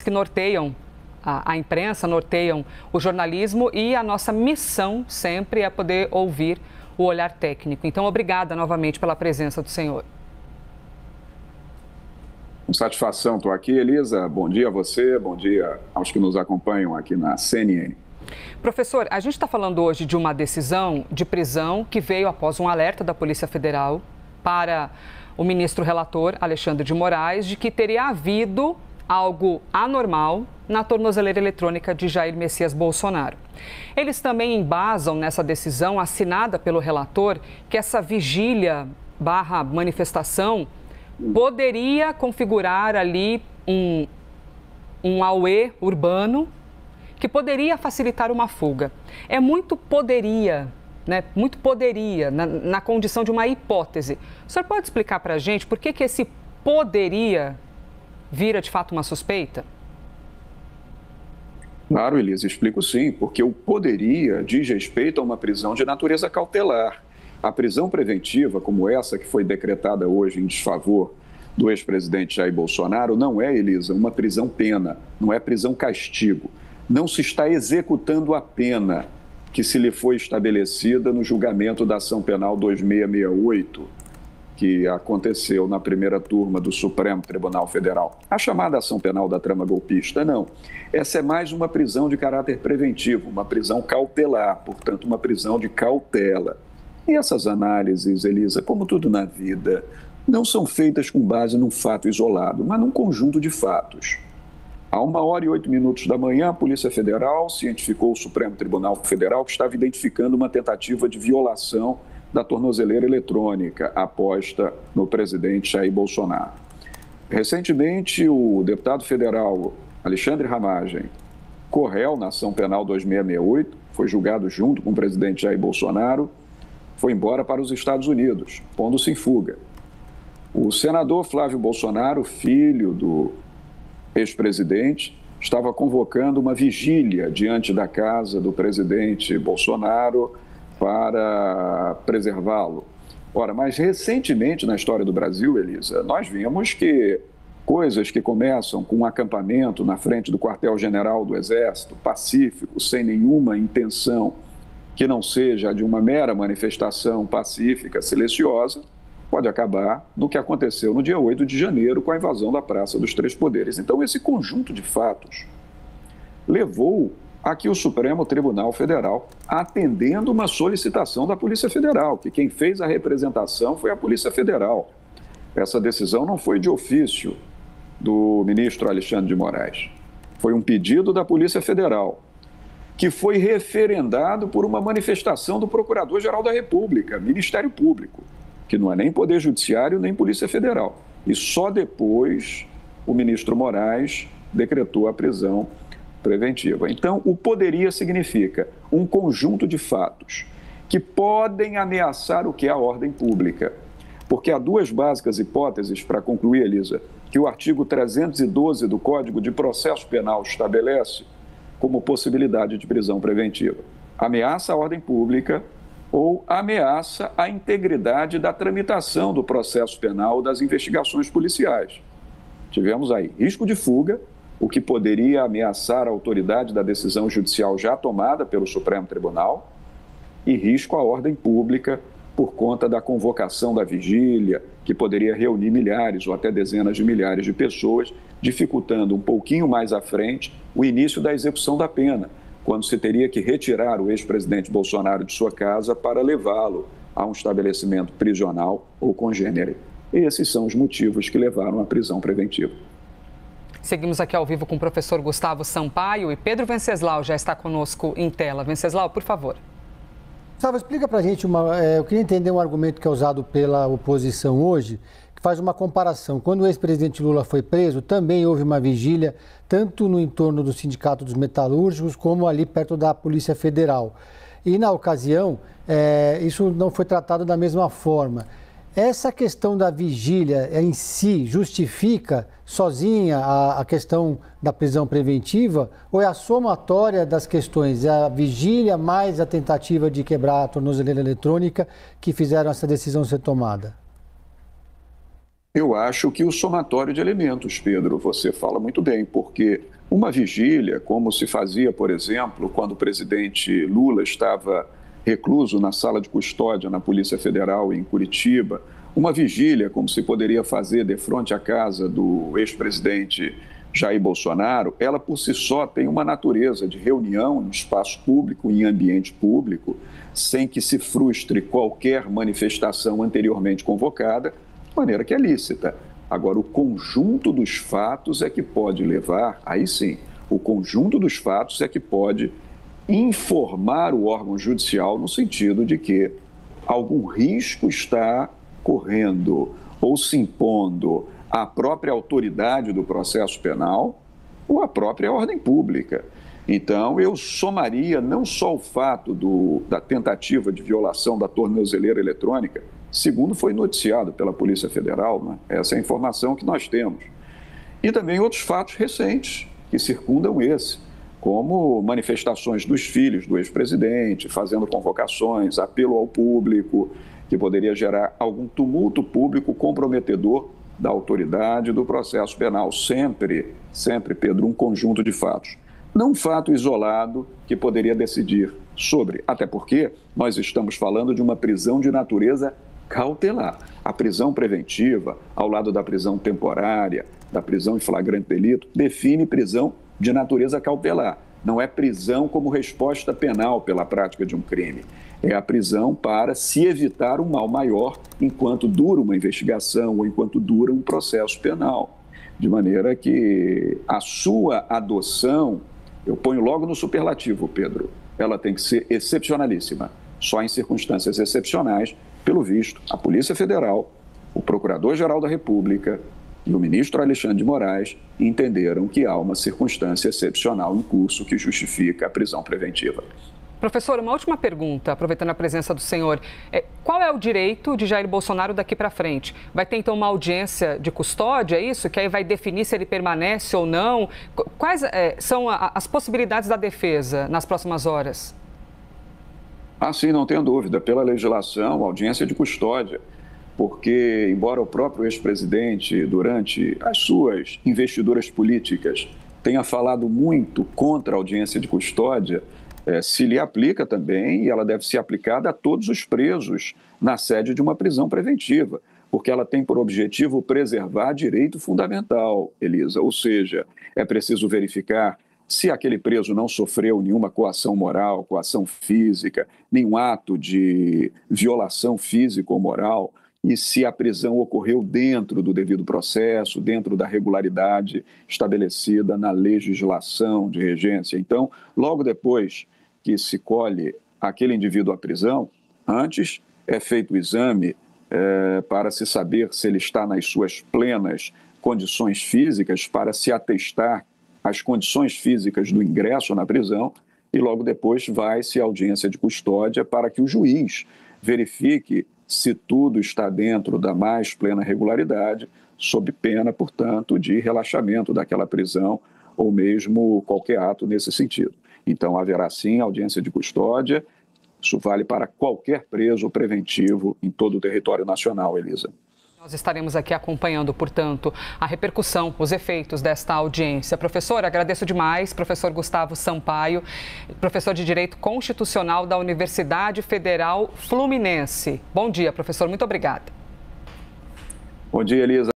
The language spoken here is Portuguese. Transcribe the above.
que norteiam a imprensa, norteiam o jornalismo, e a nossa missão sempre é poder ouvir o olhar técnico. Então, obrigada novamente pela presença do senhor. Com satisfação, estou aqui, Elisa. Bom dia a você, bom dia aos que nos acompanham aqui na CNN. Professor, a gente está falando hoje de uma decisão de prisão que veio após um alerta da Polícia Federal para o ministro relator, Alexandre de Moraes, de que teria havido algo anormal na tornozeleira eletrônica de Jair Messias Bolsonaro. Eles também embasam nessa decisão assinada pelo relator que essa vigília / manifestação poderia configurar ali um auê urbano que poderia facilitar uma fuga. É muito poderia, né? Muito poderia, na condição de uma hipótese. O senhor pode explicar para a gente por que esse poderia vira de fato uma suspeita? Claro, Elisa, explico sim, porque o poderia diz respeito a uma prisão de natureza cautelar. A prisão preventiva, como essa que foi decretada hoje em desfavor do ex-presidente Jair Bolsonaro, não é, Elisa, uma prisão-pena, não é prisão-castigo. Não se está executando a pena que se lhe foi estabelecida no julgamento da ação penal 2668, que aconteceu na primeira turma do Supremo Tribunal Federal. A chamada ação penal da trama golpista, não. Essa é mais uma prisão de caráter preventivo, uma prisão cautelar, portanto, uma prisão de cautela. E essas análises, Elisa, como tudo na vida, não são feitas com base num fato isolado, mas num conjunto de fatos. À 1h08 da manhã, a Polícia Federal cientificou o Supremo Tribunal Federal que estava identificando uma tentativa de violação da tornozeleira eletrônica aposta no presidente Jair Bolsonaro. Recentemente, o deputado federal Alexandre Ramagem, corréu na ação penal 2668, foi julgado junto com o presidente Jair Bolsonaro, foi embora para os Estados Unidos, pondo-se em fuga. O senador Flávio Bolsonaro, filho do ex-presidente, estava convocando uma vigília diante da casa do presidente Bolsonaro para preservá-lo. Ora, mas recentemente na história do Brasil, Elisa, nós vimos que coisas que começam com um acampamento na frente do quartel-general do Exército, pacífico, sem nenhuma intenção que não seja de uma mera manifestação pacífica, silenciosa, pode acabar no que aconteceu no dia 8 de janeiro com a invasão da Praça dos Três Poderes. Então, esse conjunto de fatos levou a que o Supremo Tribunal Federal, atendendo uma solicitação da Polícia Federal, que quem fez a representação foi a Polícia Federal. Essa decisão não foi de ofício do ministro Alexandre de Moraes. Foi um pedido da Polícia Federal, que foi referendado por uma manifestação do Procurador-Geral da República, Ministério Público, que não é nem Poder Judiciário nem Polícia Federal. E só depois o ministro Moraes decretou a prisão preventiva. Então, o poderia significa um conjunto de fatos que podem ameaçar o que é a ordem pública. Porque há duas básicas hipóteses para concluir, Elisa, que o artigo 312 do Código de Processo Penal estabelece como possibilidade de prisão preventiva: ameaça à ordem pública ou ameaça à integridade da tramitação do processo penal das investigações policiais. Tivemos aí risco de fuga, o que poderia ameaçar a autoridade da decisão judicial já tomada pelo Supremo Tribunal, e risco à ordem pública por conta da convocação da vigília, que poderia reunir milhares ou até dezenas de milhares de pessoas, dificultando um pouquinho mais à frente o início da execução da pena, quando se teria que retirar o ex-presidente Bolsonaro de sua casa para levá-lo a um estabelecimento prisional ou congênere. Esses são os motivos que levaram à prisão preventiva. Seguimos aqui ao vivo com o professor Gustavo Sampaio e Pedro Venceslau já está conosco em tela. Venceslau, por favor. Gustavo, explica para a gente, eu queria entender um argumento que é usado pela oposição hoje, que faz uma comparação. Quando o ex-presidente Lula foi preso, também houve uma vigília, tanto no entorno do Sindicato dos Metalúrgicos, como ali perto da Polícia Federal. E, na ocasião, isso não foi tratado da mesma forma. Essa questão da vigília em si justifica sozinha a questão da prisão preventiva ou é a somatória das questões? É a vigília mais a tentativa de quebrar a tornozeleira eletrônica que fizeram essa decisão ser tomada? Eu acho que o somatório de elementos, Pedro, você fala muito bem, porque uma vigília, como se fazia, por exemplo, quando o presidente Lula estava recluso na sala de custódia na Polícia Federal em Curitiba, uma vigília, como se poderia fazer de frente à casa do ex-presidente Jair Bolsonaro, ela por si só tem uma natureza de reunião no espaço público, em ambiente público, sem que se frustre qualquer manifestação anteriormente convocada, de maneira que é lícita. Agora, o conjunto dos fatos é que pode levar, aí sim, o conjunto dos fatos é que pode informar o órgão judicial no sentido de que algum risco está correndo ou se impondo à própria autoridade do processo penal ou à própria ordem pública. Então, eu somaria não só o fato da tentativa de violação da tornozeleira eletrônica, segundo foi noticiado pela Polícia Federal, né? Essa é a informação que nós temos. E também outros fatos recentes que circundam esse, como manifestações dos filhos do ex-presidente, fazendo convocações, apelo ao público, que poderia gerar algum tumulto público comprometedor da autoridade do processo penal. Sempre, Pedro, um conjunto de fatos. Não um fato isolado que poderia decidir sobre, até porque nós estamos falando de uma prisão de natureza cautelar. A prisão preventiva, ao lado da prisão temporária, da prisão em flagrante delito, define prisão de natureza cautelar. Não é prisão como resposta penal pela prática de um crime. É a prisão para se evitar um mal maior enquanto dura uma investigação ou enquanto dura um processo penal. De maneira que a sua adoção, eu ponho logo no superlativo, Pedro, ela tem que ser excepcionalíssima. Só em circunstâncias excepcionais, pelo visto, a Polícia Federal, o Procurador-Geral da República e o ministro Alexandre de Moraes entenderam que há uma circunstância excepcional em curso que justifica a prisão preventiva. Professor, uma última pergunta, aproveitando a presença do senhor. Qual é o direito de Jair Bolsonaro daqui para frente? Vai ter, então, uma audiência de custódia, é isso? Que aí vai definir se ele permanece ou não? Quais são as possibilidades da defesa nas próximas horas? Sim, não tenho dúvida. Pela legislação, audiência de custódia. Porque, embora o próprio ex-presidente, durante as suas investiduras políticas, tenha falado muito contra a audiência de custódia, se lhe aplica também, e ela deve ser aplicada a todos os presos na sede de uma prisão preventiva, porque ela tem por objetivo preservar direito fundamental, Elisa. Ou seja, é preciso verificar se aquele preso não sofreu nenhuma coação moral, coação física, nenhum ato de violação física ou moral, e se a prisão ocorreu dentro do devido processo, dentro da regularidade estabelecida na legislação de regência. Então, logo depois que se colhe aquele indivíduo à prisão, antes é feito o exame para se saber se ele está nas suas plenas condições físicas, para se atestar as condições físicas do ingresso na prisão, e logo depois vai-se à audiência de custódia para que o juiz verifique se tudo está dentro da mais plena regularidade, sob pena, portanto, de relaxamento daquela prisão ou mesmo qualquer ato nesse sentido. Então, haverá sim audiência de custódia. Isso vale para qualquer preso preventivo em todo o território nacional, Elisa. Nós estaremos aqui acompanhando, portanto, a repercussão, os efeitos desta audiência. Professor, agradeço demais. Professor Gustavo Sampaio, professor de Direito Constitucional da Universidade Federal Fluminense. Bom dia, professor. Muito obrigada. Bom dia, Elisa.